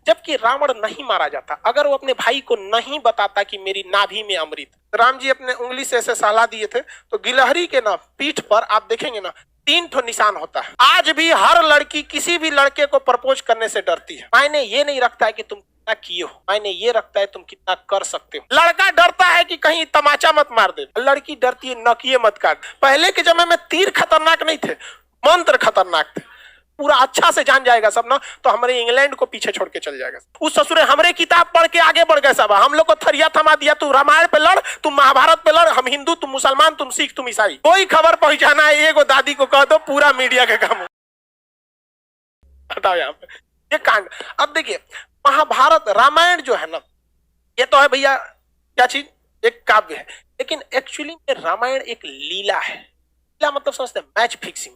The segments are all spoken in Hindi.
जबकि रावण नहीं मारा जाता अगर वो अपने भाई को नहीं बताता कि मेरी नाभि में अमृत। राम जी अपने उंगली से ऐसे सहला दिए थे तो गिलहरी के ना पीठ पर आप देखेंगे ना 3 ठो निशान होता है। आज भी हर लड़की किसी भी लड़के को प्रपोज करने से डरती है। मायने ये नहीं रखता है कि तुम कितना किए हो, मायने ये रखता है तुम कितना कर सकते हो। लड़का डरता है कि कहीं तमाचा मत मार दे, लड़की डरती है नकिए मत काट। पहले के समय में तीर खतरनाक नहीं थे, मंत्र खतरनाक थे। पूरा अच्छा से जान जाएगा सब ना तो हमारे इंग्लैंड को पीछे छोड़ के चल जाएगा। उस ससुरे हमरे किताब पढ़ के आगे बढ़ गए सब, हम लोग को थरिया थमा दिया, तू रामायण पे लड़, तुम महाभारत पे लड़, हम हिंदू तुम मुसलमान, तुम सिख तुम ईसाई। कोई खबर पहुंचाना है एगो दादी को कह दो, पूरा मीडिया का काम हटाओ यहाँ पे ये कांड। अब देखिए महाभारत रामायण जो है ना ये तो है भैया क्या चीज, एक काव्य है, लेकिन एक्चुअली में रामायण एक लीला है। लीला मतलब समझते हैं मैच फिक्सिंग।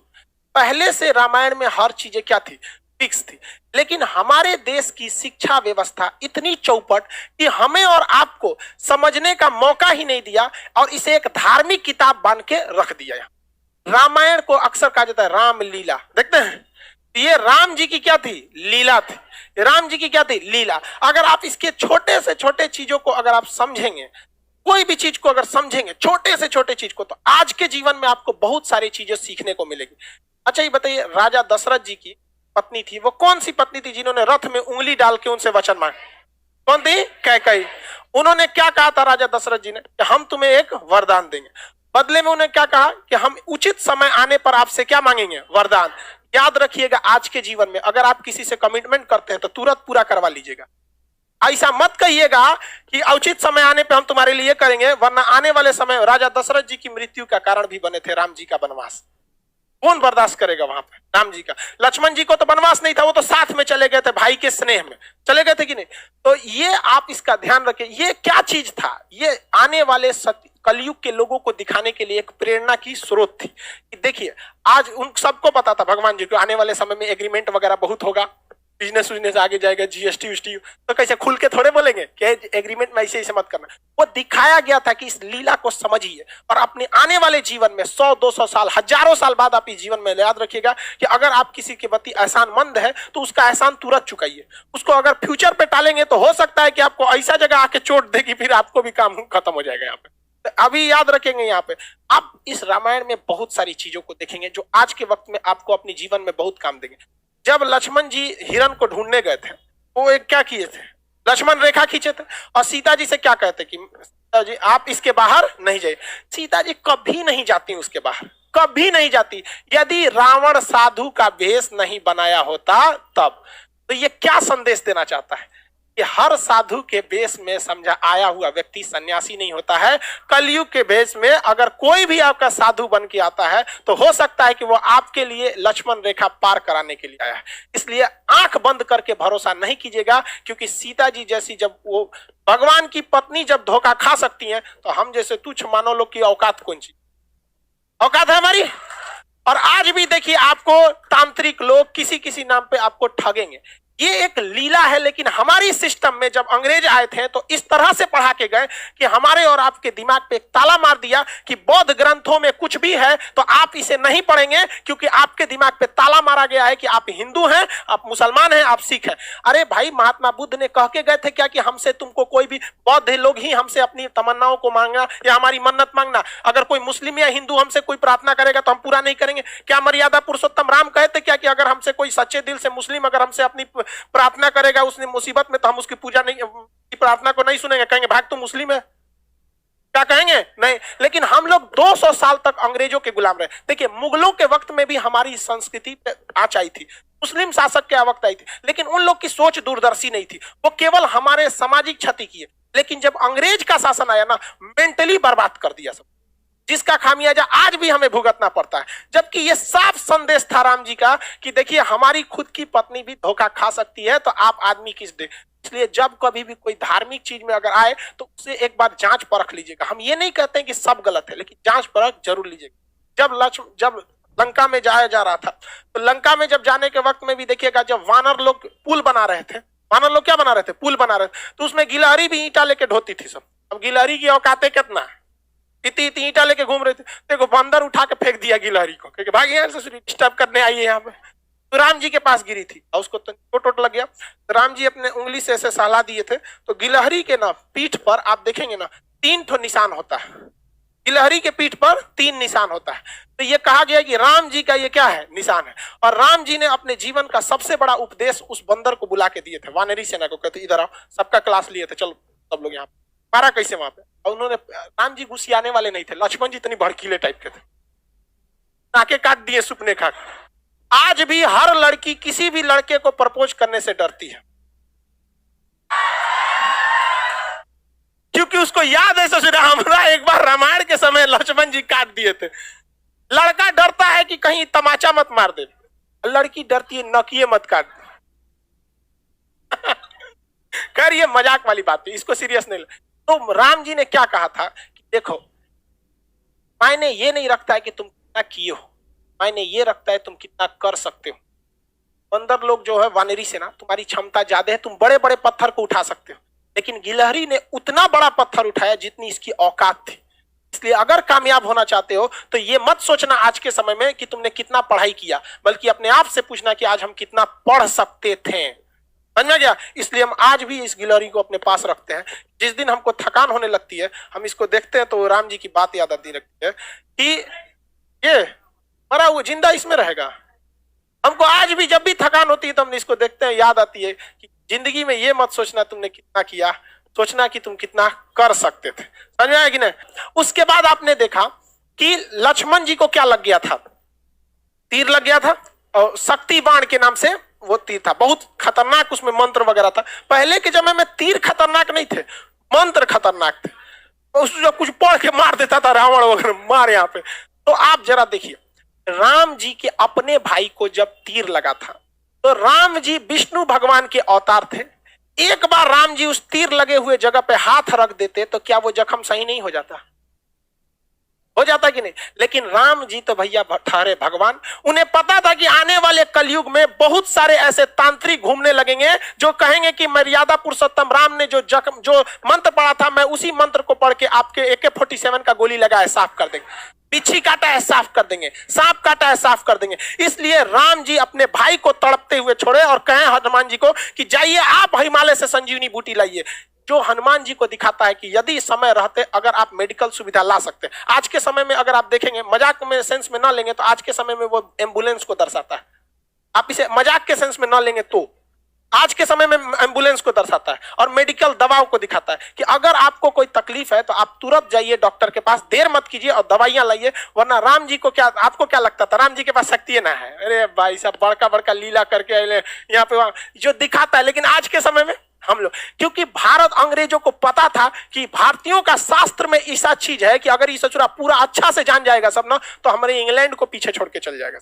पहले से रामायण में हर चीजें क्या थी, फिक्स थी, लेकिन हमारे देश की शिक्षा व्यवस्था इतनी चौपट कि हमें और आपको समझने का मौका ही नहीं दिया और इसे एक धार्मिक किताब बन के रख दिया। रामायण को अक्सर कहा जाता है राम लीला, देखते हैं ये राम जी की क्या थी, लीला थी। राम जी की क्या थी, लीला। अगर आप इसके छोटे से छोटे चीजों को अगर आप समझेंगे, कोई भी चीज को अगर समझेंगे छोटे से छोटे चीज को, तो आज के जीवन में आपको बहुत सारी चीजें सीखने को मिलेगी। अच्छा ये बताइए राजा दशरथ जी की पत्नी थी, वो कौन सी पत्नी थी जिन्होंने रथ में उंगली डाल के उनसे वचन मांगा, कौन थी, कैकेयी। उन्होंने क्या कहा था राजा दशरथ जी ने कि हम तुम्हें एक वरदान देंगे, बदले में उन्हें क्या कहा कि हम उचित समय आने पर आपसे क्या मांगेंगे, वरदान। याद रखिएगा आज के जीवन में अगर आप किसी से कमिटमेंट करते हैं तो तुरंत पूरा करवा लीजिएगा। ऐसा मत कहिएगा कि उचित समय आने पे हम तुम्हारे लिए करेंगे, वरना आने वाले समय राजा दशरथ जी की मृत्यु का कारण भी बने थे राम जी का वनवास। कौन बर्दाश्त करेगा वहां पे राम जी का। लक्ष्मण जी को तो वनवास नहीं था, वो तो साथ में चले गए थे, भाई के स्नेह में चले गए थे कि नहीं। तो ये आप इसका ध्यान रखें, ये क्या चीज था, ये आने वाले कलयुग के लोगों को दिखाने के लिए एक प्रेरणा की स्रोत थी। देखिए आज उन सबको पता था भगवान जी को आने वाले समय में एग्रीमेंट वगैरह बहुत होगा, बिजनेस आगे जाएगा, जीएसटी वीएसटी, तो कैसे खुल के थोड़े बोलेंगे कि एग्रीमेंट में ऐसे ऐसे मत करना। वो दिखाया गया था कि इस लीला को समझिए और अपने आने वाले जीवन में 100-200 साल, हजारों साल बाद आप इस जीवन में याद रखिएगा कि अगर आप किसी के प्रति एहसानमंद है तो उसका एहसान तुरंत चुकाइए। उसको अगर फ्यूचर पे टालेंगे तो हो सकता है कि आपको ऐसा जगह आके चोट देगी, फिर आपको भी काम खत्म हो जाएगा यहाँ पे। अभी याद रखेंगे यहाँ पे आप इस रामायण में बहुत सारी चीजों को देखेंगे जो आज के वक्त में आपको अपने जीवन में बहुत काम देंगे। जब लक्ष्मण जी हिरण को ढूंढने गए थे, वो एक क्या किए थे, लक्ष्मण रेखा खींचे थे और सीता जी से क्या कहते कि सीता जी आप इसके बाहर नहीं जाइए। सीता जी कभी नहीं जाती उसके बाहर, कभी नहीं जाती। यदि रावण साधु का वेश नहीं बनाया होता तब। तो ये क्या संदेश देना चाहता है कि हर साधु के वेश में समझा आया हुआ व्यक्ति सन्यासी नहीं होता है। कलयुग के वेश में अगर कोई भी आपका साधु बन के आता है तो हो सकता है कि वो आपके लिए लक्ष्मण रेखा पार कराने के लिए आया है। इसलिए आंख बंद करके भरोसा नहीं कीजिएगा, क्योंकि सीता जी जैसी जब वो भगवान की पत्नी जब धोखा खा सकती हैं तो हम जैसे तुच्छ मानव लोग की औकात कौन सी औकात है हमारी। और आज भी देखिए आपको तांत्रिक लोग किसी किसी नाम पे आपको ठगेंगे। ये एक लीला है, लेकिन हमारी सिस्टम में जब अंग्रेज आए थे तो इस तरह से पढ़ा के गए कि हमारे और आपके दिमाग पे एक ताला मार दिया कि बौद्ध ग्रंथों में कुछ भी है तो आप इसे नहीं पढ़ेंगे, क्योंकि आपके दिमाग पे ताला मारा गया है कि आप हिंदू हैं, आप मुसलमान हैं, आप सिख हैं। अरे भाई महात्मा बुद्ध ने कह के गए थे क्या कि हमसे तुमको कोई भी बौद्ध लोग ही हमसे अपनी तमन्नाओं को मांगना या हमारी मन्नत मांगना, अगर कोई मुस्लिम या हिंदू हमसे कोई प्रार्थना करेगा तो हम पूरा नहीं करेंगे। क्या मर्यादा पुरुषोत्तम राम कहते क्या कि अगर हमसे कोई सच्चे दिल से मुस्लिम अगर हमसे अपनी प्रार्थना करेगा उसने मुसीबत में तो हम उसकी पूजा नहीं, प्रार्थना को नहीं सुनेंगे, कहेंगे भाग तू मुस्लिम है, क्या कहेंगे, नहीं। लेकिन हम लोग 200 साल तक अंग्रेजों के गुलाम रहे। देखिए मुगलों के वक्त में भी हमारी संस्कृति आँच आई थी, मुस्लिम शासक के वक्त आई थी, लेकिन उन लोग की सोच दूरदर्शी नहीं थी, वो केवल हमारे सामाजिक क्षति किए। लेकिन जब अंग्रेज का शासन आया ना, मेंटली बर्बाद कर दिया सब, जिसका खामियाजा आज भी हमें भुगतना पड़ता है। जबकि ये साफ संदेश था राम जी का कि देखिए हमारी खुद की पत्नी भी धोखा खा सकती है, तो आप आदमी किस दे। इसलिए जब कभी भी कोई धार्मिक चीज में अगर आए तो उसे एक बार जांच परख लीजिएगा। हम ये नहीं कहते हैं कि सब गलत है, लेकिन जांच परख जरूर लीजिएगा। जब लंका में जाया जा रहा था तो लंका में जब जाने के वक्त में भी देखिएगा, जब वानर लोग पुल बना रहे थे, वानर लोग क्या बना रहे थे, पुल बना रहे थे, तो उसमें गिलहरी भी ईंटा लेके ढोती थी सब। अब गिलहरी की औकातें कितना, इतनी ईंटा लेके घूम रहे थे, देखो बंदर उठा के फेंक दिया गिलहरी को, क्योंकि भाग यहाँ से डिस्टर्ब करने आई है यहाँ पे। तो राम जी के पास गिरी थी और उसको चोट लग गया। तो राम जी अपने उंगली से ऐसे सहला दिए थे। तो गिलहरी के ना पीठ पर आप देखेंगे ना 3 ठो निशान होता है। गिलहरी के पीठ पर 3 निशान होता है। तो ये कहा गया कि राम जी का ये क्या है, निशान है। और राम जी ने अपने जीवन का सबसे बड़ा उपदेश उस बंदर को बुला के दिए थे, वानरी सेना को। कहते इधर आओ, सबका क्लास लिए थे, चलो सब लोग यहाँ पे। मारा कैसे वहां पे? और उन्होंने, राम जी घुसियाने वाले नहीं थे, लक्ष्मण जी इतनी भड़कीले टाइप के थे, नाके काट दिए सुपने खा। आज भी हर लड़की किसी भी लड़के को प्रपोज करने से डरती है, क्योंकि उसको याद है ससुरा हमरा एक बार रामायण के समय लक्ष्मण जी काट दिए थे। लड़का डरता है कि कहीं तमाचा मत मार दे, लड़की डरती है नकिए मत काट दे। खैर ये मजाक वाली बात है, इसको सीरियस नहीं ले। तो राम जी ने क्या कहा था कि देखो, मायने ये नहीं रखता है कि तुम कितना किए हो, मायने ये रखता है तुम कितना कर सकते हो। बंदर लोग जो है वानरी सेना, तुम्हारी क्षमता ज्यादा है, तुम बड़े बड़े पत्थर को उठा सकते हो, लेकिन गिलहरी ने उतना बड़ा पत्थर उठाया जितनी इसकी औकात थी। इसलिए अगर कामयाब होना चाहते हो तो ये मत सोचना आज के समय में कि तुमने कितना पढ़ाई किया, बल्कि अपने आप से पूछना कि आज हम कितना पढ़ सकते थे। समझ में गया? इसलिए हम आज भी इस गिलहरी को अपने पास रखते हैं। जिस दिन हमको थकान होने लगती है, हम इसको देखते हैं तो राम जी की बात याद आती रहती है कि ये मरा वो जिंदा इसमें रहेगा। हमको आज भी जब भी थकान होती है तो हम इसको देखते हैं, याद आती है कि जिंदगी में ये मत सोचना तुमने कितना किया, सोचना कि तुम कितना कर सकते थे। समझ में आया कि नहीं? उसके बाद आपने देखा कि लक्ष्मण जी को क्या लग गया था, तीर लग गया था, और शक्ति बाण के नाम से वो तीर था, बहुत खतरनाक, उसमें मंत्र वगैरह था। पहले के समय में तीर खतरनाक नहीं थे, मंत्र खतरनाक थे। उसको कुछ पढ़ के मार देता था रावण वगैरह, मार यहाँ पे। तो आप जरा देखिए, राम जी के अपने भाई को जब तीर लगा था तो राम जी विष्णु भगवान के अवतार थे। एक बार राम जी उस तीर लगे हुए जगह पे हाथ रख देते तो क्या वो जख्म सही नहीं हो जाता? हो जाता कि नहीं? लेकिन राम जी तो भैया ठहरे भगवान, उन्हें पता था कि आने वाले कलयुग में बहुत सारे ऐसे तांत्रिक घूमने लगेंगे जो कहेंगे कि मर्यादा पुरुषोत्तम राम ने जो मंत्र पढ़ा था, मैं उसी मंत्र को पढ़ के आपके AK-47 का गोली लगा है साफ कर देंगे, बिच्छी काटा है साफ कर देंगे, सांप काटा है साफ कर देंगे। इसलिए राम जी अपने भाई को तड़पते हुए छोड़े और कहे हनुमान जी को कि जाइए आप हिमालय से संजीवनी बूटी लाइए, जो हनुमान जी को दिखाता है कि यदि समय रहते अगर आप मेडिकल सुविधा ला सकते। आज के समय में अगर आप देखेंगे, मजाक में सेंस में ना लेंगे तो आज के समय में वो एम्बुलेंस को दर्शाता है। आप इसे मजाक के सेंस में ना लेंगे तो आज के समय में एम्बुलेंस को दर्शाता है और मेडिकल दवाओं को दिखाता है कि अगर आपको कोई तकलीफ है तो आप तुरंत जाइए डॉक्टर के पास, देर मत कीजिए और दवाइयां लाइए। वरना राम जी को क्या, आपको क्या लगता था राम जी के पास शक्ति ना है? अरे भाई साहब, बड़का बड़का लीला करके यहाँ पे वहां जो दिखाता है। लेकिन आज के समय में हम लोग, क्योंकि भारत अंग्रेजों को पता था कि भारतीयों का शास्त्र में ऐसा चीज है कि अगर ये सचुरा पूरा अच्छा से जान जाएगा सब ना, तो हमारे इंग्लैंड को पीछे छोड़ के चल जाएगा।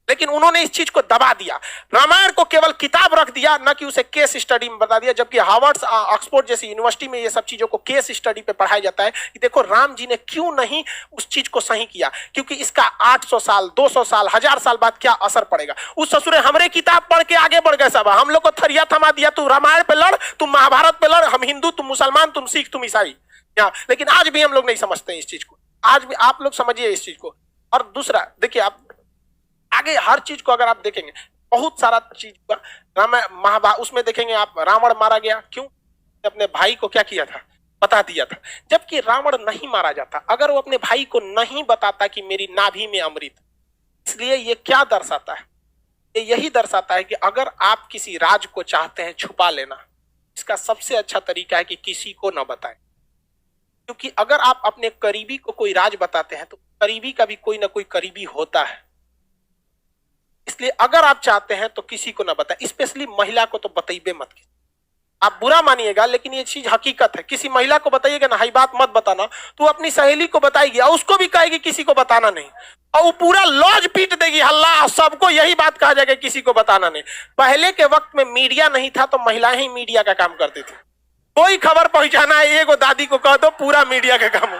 लेकिन उन्होंने इस चीज को दबा दिया, रामायण को केवल किताब रख दिया, न कि उसे केस स्टडी में बता दिया। जबकि हार्वर्ड, ऑक्सफोर्ड जैसी यूनिवर्सिटी में ये सब चीजों को केस स्टडी पे पढ़ाया जाता है कि देखो राम जी ने क्यों नहीं उस चीज को सही किया, क्योंकि इसका 800 साल 200 साल 1000 साल बाद क्या असर पड़ेगा। उस ससुरे हमरे किताब पढ़ के आगे बढ़ गए सब, हम लोग को थरिया थमा दिया, तू रामायण पे लड़, तुम महाभारत पे लड़, हम हिंदू तुम मुसलमान, तुम सिख तुम ईसाई। लेकिन आज भी हम लोग नहीं समझते इस चीज को, आज भी आप लोग समझिए इस चीज को। और दूसरा देखिए, आप आगे हर चीज को अगर आप देखेंगे, बहुत सारा चीज महाभारत उसमें देखेंगे आप, रावण मारा गया क्यों? अपने भाई को क्या किया था, बता दिया था। जबकि रावण नहीं मारा जाता अगर वो अपने भाई को नहीं बताता कि मेरी नाभि में अमृत। इसलिए ये क्या दर्शाता है? ये यही दर्शाता है कि अगर आप किसी राज को चाहते हैं छुपा लेना, इसका सबसे अच्छा तरीका है कि किसी को ना बताएं। क्योंकि अगर आप अपने करीबी को कोई राज बताते हैं तो करीबी का भी कोई ना कोई करीबी होता है। इसलिए अगर आप चाहते हैं तो किसी को ना बताएं, स्पेशली महिला को तो बताइए मत। आप बुरा मानिएगा लेकिन ये चीज हकीकत है। किसी महिला को बताइएगा ना, हाई बात मत बताना, तो अपनी सहेली को बताएगी और उसको भी कहेगी किसी को बताना नहीं, और वो पूरा लॉज पीट देगी, हल्ला, सबको यही बात कहा जाएगा किसी को बताना नहीं। पहले के वक्त में मीडिया नहीं था तो महिलाएं ही मीडिया का काम करती थी। कोई खबर पहुंचाना है, एगो दादी को कह दो, पूरा मीडिया का काम हो।